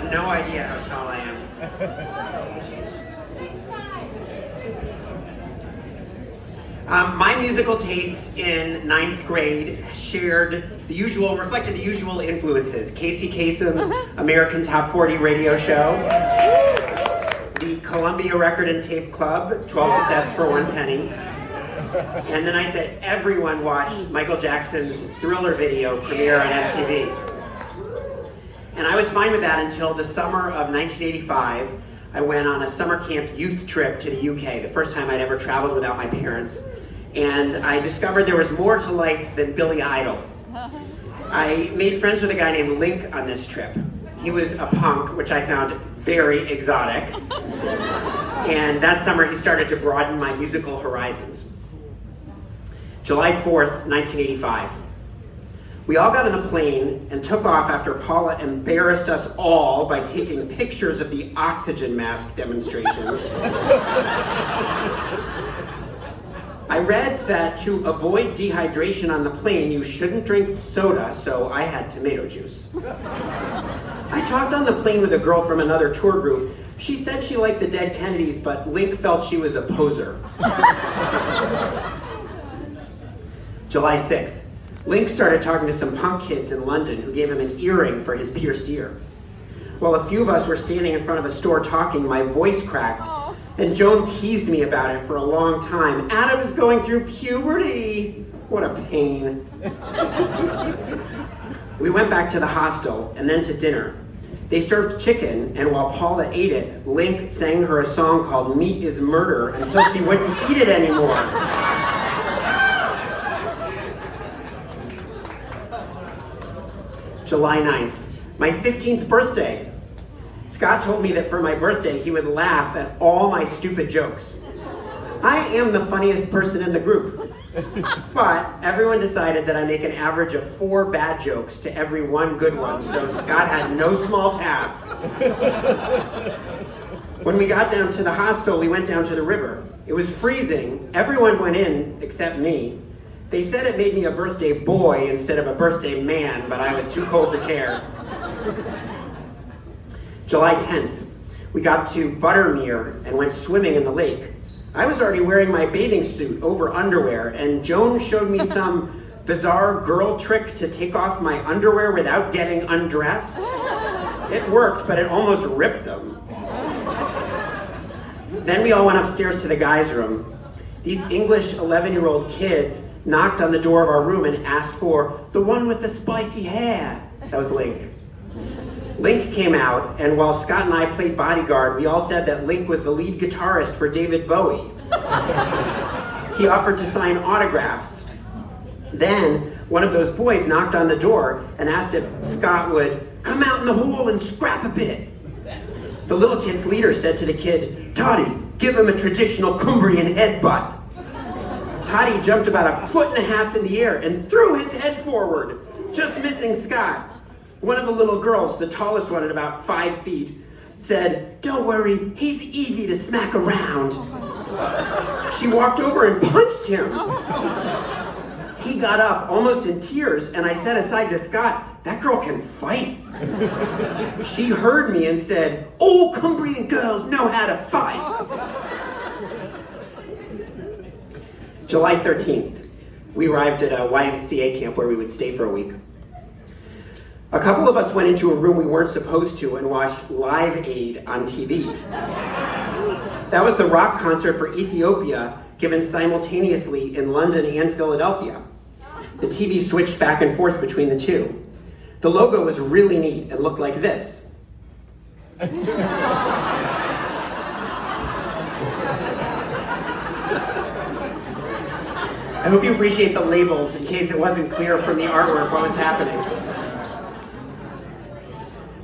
have no idea how tall I am. My musical tastes in ninth grade reflected the usual influences. Casey Kasem's American Top 40 radio show, the Columbia Record and Tape Club, 12 cassettes for 1 penny, and the night that everyone watched Michael Jackson's Thriller video premiere on MTV. And I was fine with that until the summer of 1985. I went on a summer camp youth trip to the UK, the first time I'd ever traveled without my parents. And I discovered there was more to life than Billy Idol. I made friends with a guy named Link on this trip. He was a punk, which I found very exotic. And that summer he started to broaden my musical horizons. July 4th, 1985. We all got on the plane and took off after Paula embarrassed us all by taking pictures of the oxygen mask demonstration. I read that to avoid dehydration on the plane, you shouldn't drink soda, so I had tomato juice. I talked on the plane with a girl from another tour group. She said she liked the Dead Kennedys, but Link felt she was a poser. July 6th. Link started talking to some punk kids in London who gave him an earring for his pierced ear. While a few of us were standing in front of a store talking, my voice cracked, and Joan teased me about it for a long time. Adam's going through puberty. What a pain. We went back to the hostel and then to dinner. They served chicken, and while Paula ate it, Link sang her a song called Meat is Murder until she wouldn't eat it anymore. July 9th, my 15th birthday. Scott told me that for my birthday, he would laugh at all my stupid jokes. I am the funniest person in the group. But everyone decided that I make an average of 4 bad jokes to every 1 good one, so Scott had no small task. When we got down to the hostel, we went down to the river. It was freezing. Everyone went in except me. They said it made me a birthday boy instead of a birthday man, but I was too cold to care. July 10th, we got to Buttermere and went swimming in the lake. I was already wearing my bathing suit over underwear, and Joan showed me some bizarre girl trick to take off my underwear without getting undressed. It worked, but it almost ripped them. Then we all went upstairs to the guys' room. These English 11-year-old kids knocked on the door of our room and asked for the one with the spiky hair. That was Link. Link came out, and while Scott and I played bodyguard, we all said that Link was the lead guitarist for David Bowie. He offered to sign autographs. Then one of those boys knocked on the door and asked if Scott would come out in the hall and scrap a bit. The little kid's leader said to the kid, "Toddy, give him a traditional Cumbrian headbutt." Toddy jumped about 1.5 feet in the air and threw his head forward, just missing Scott. One of the little girls, the tallest one at about 5 feet, said, "Don't worry, he's easy to smack around." She walked over and punched him. He got up almost in tears, and I said aside to Scott, "That girl can fight." She heard me and said, "All Cumbrian girls know how to fight." July 13th, we arrived at a YMCA camp where we would stay for a week. A couple of us went into a room we weren't supposed to and watched Live Aid on TV. That was the rock concert for Ethiopia given simultaneously in London and Philadelphia. The TV switched back and forth between the two. The logo was really neat and looked like this. I hope you appreciate the labels in case it wasn't clear from the artwork what was happening.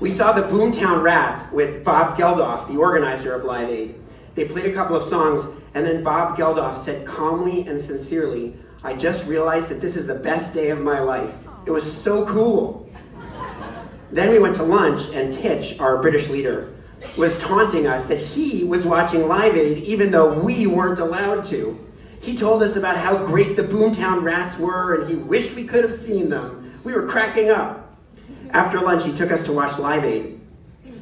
We saw the Boomtown Rats with Bob Geldof, the organizer of Live Aid. They played a couple of songs, and then Bob Geldof said calmly and sincerely, "I just realized that this is the best day of my life. It was so cool." Then we went to lunch, and Titch, our British leader, was taunting us that he was watching Live Aid even though we weren't allowed to. He told us about how great the Boomtown Rats were, and he wished we could have seen them. We were cracking up. After lunch, he took us to watch Live Aid.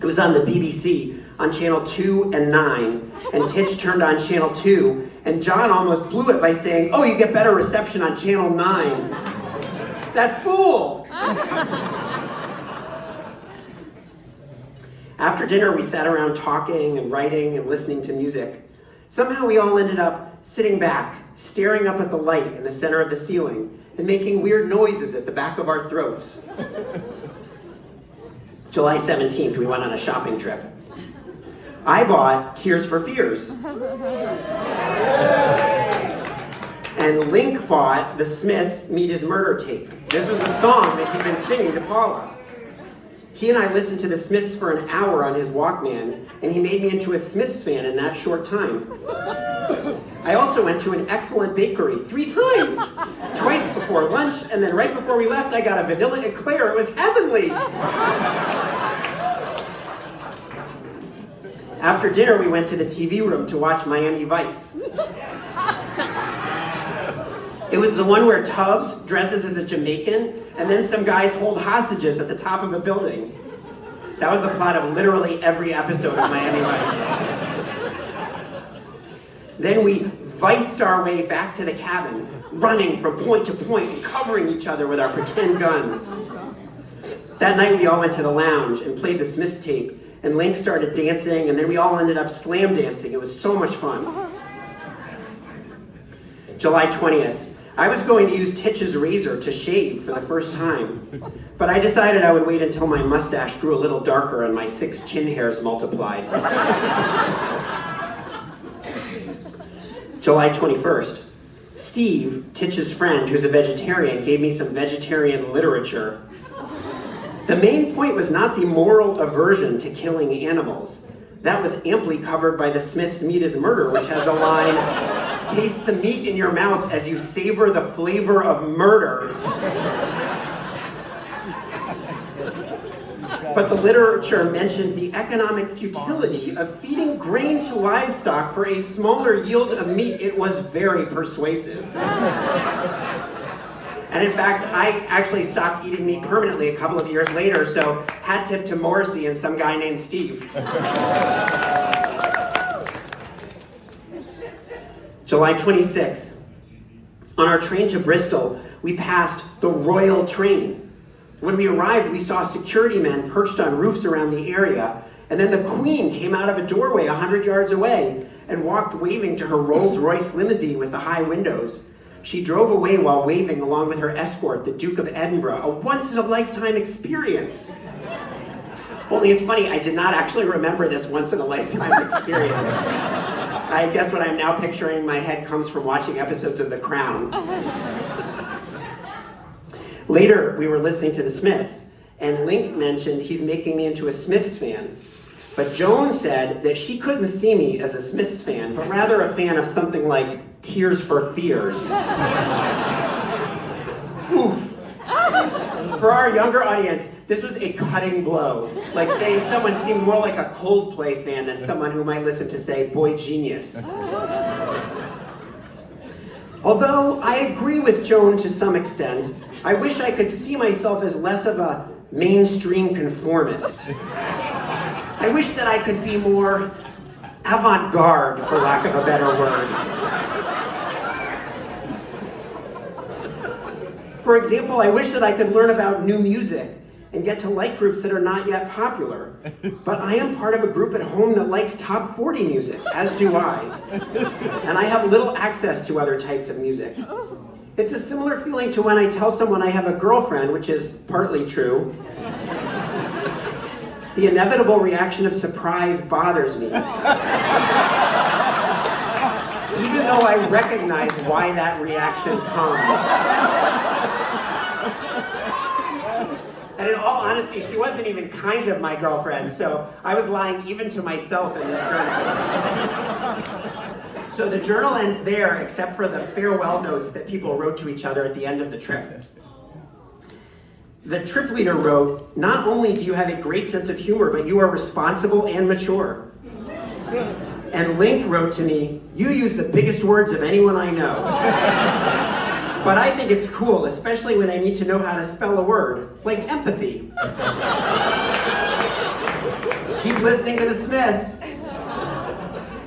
It was on the BBC on channel 2 and 9, and Titch turned on channel 2, and John almost blew it by saying, "Oh, you get better reception on channel 9. That fool! After dinner, we sat around talking and writing and listening to music. Somehow we all ended up sitting back, staring up at the light in the center of the ceiling, and making weird noises at the back of our throats. July 17th, we went on a shopping trip. I bought Tears for Fears. And Link bought the Smiths' Meet His Murder tape. This was the song that he'd been singing to Paula. He and I listened to the Smiths for an hour on his Walkman, and he made me into a Smiths fan in that short time. I also went to an excellent bakery 3 times. Twice before lunch, and then right before we left, I got a vanilla eclair. It was heavenly. After dinner, we went to the TV room to watch Miami Vice. It was the one where Tubbs dresses as a Jamaican, and then some guys hold hostages at the top of a building. That was the plot of literally every episode of Miami Vice. Then we viced our way back to the cabin, running from point to point and covering each other with our pretend guns. That night we all went to the lounge and played the Smiths tape, and Link started dancing, and then we all ended up slam dancing. It was so much fun. July 20th. I was going to use Titch's razor to shave for the first time, but I decided I would wait until my mustache grew a little darker and my 6 chin hairs multiplied. July 21st. Steve, Titch's friend, who's a vegetarian, gave me some vegetarian literature. The main point was not the moral aversion to killing animals. That was amply covered by the Smiths' Meet His Murder, which has a line, "Taste the meat in your mouth as you savor the flavor of murder." But the literature mentioned the economic futility of feeding grain to livestock for a smaller yield of meat. It was very persuasive. And in fact, I actually stopped eating meat permanently a couple of years later, so hat tip to Morrissey and some guy named Steve. July 26th. On our train to Bristol, we passed the Royal Train. When we arrived, we saw security men perched on roofs around the area, and then the Queen came out of a doorway 100 yards away and walked waving to her Rolls-Royce limousine with the high windows. She drove away while waving along with her escort, the Duke of Edinburgh, a once-in-a-lifetime experience. Only it's funny, I did not actually remember this once-in-a-lifetime experience. I guess what I'm now picturing in my head comes from watching episodes of The Crown. Later, we were listening to the Smiths, and Link mentioned he's making me into a Smiths fan. But Joan said that she couldn't see me as a Smiths fan, but rather a fan of something like Tears for Fears. Oof. For our younger audience, this was a cutting blow. Like saying someone seemed more like a Coldplay fan than someone who might listen to, say, Boy Genius. Although I agree with Joan to some extent, I wish I could see myself as less of a mainstream conformist. I wish that I could be more avant-garde, for lack of a better word. For example, I wish that I could learn about new music and get to like groups that are not yet popular. But I am part of a group at home that likes top 40 music, as do I. And I have little access to other types of music. It's a similar feeling to when I tell someone I have a girlfriend, which is partly true. The inevitable reaction of surprise bothers me. Even though I recognize why that reaction comes. And in all honesty, she wasn't even kind of my girlfriend, so I was lying even to myself in this journal. So the journal ends there, except for the farewell notes that people wrote to each other at the end of the trip. The trip leader wrote, "Not only do you have a great sense of humor, but you are responsible and mature." And Link wrote to me, "You use the biggest words of anyone I know. But I think it's cool, especially when I need to know how to spell a word, like empathy." Keep listening to the Smiths.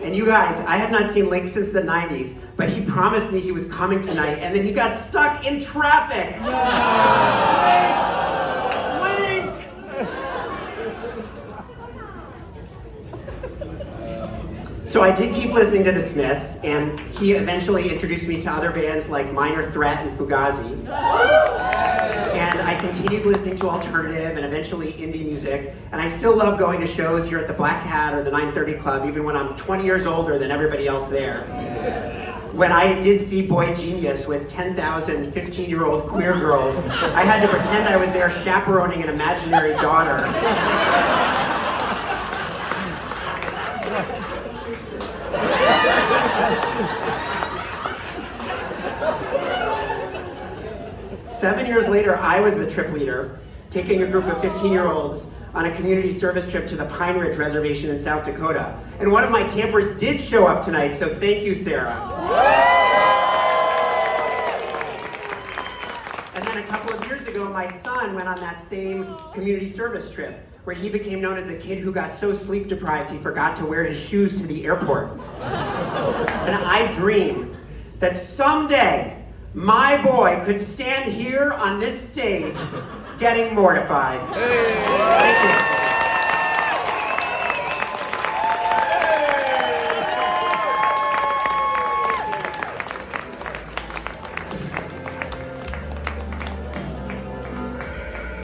And you guys, I have not seen Link since the 90s, but he promised me he was coming tonight, and then he got stuck in traffic. Link! So I did keep listening to the Smiths, and he eventually introduced me to other bands like Minor Threat and Fugazi. And I continued listening to alternative and eventually indie music, and I still love going to shows here at the Black Hat or the 930 Club, even when I'm 20 years older than everybody else there. When I did see Boy Genius with 10,000 15-year-old queer girls, I had to pretend I was there chaperoning an imaginary daughter. 7 years later, I was the trip leader, taking a group of 15-year-olds on a community service trip to the Pine Ridge Reservation in South Dakota. And one of my campers did show up tonight, so thank you, Sarah. And then a couple of years ago, my son went on that same community service trip, where he became known as the kid who got so sleep deprived he forgot to wear his shoes to the airport. And I dream that someday, my boy could stand here on this stage getting mortified. Thank you.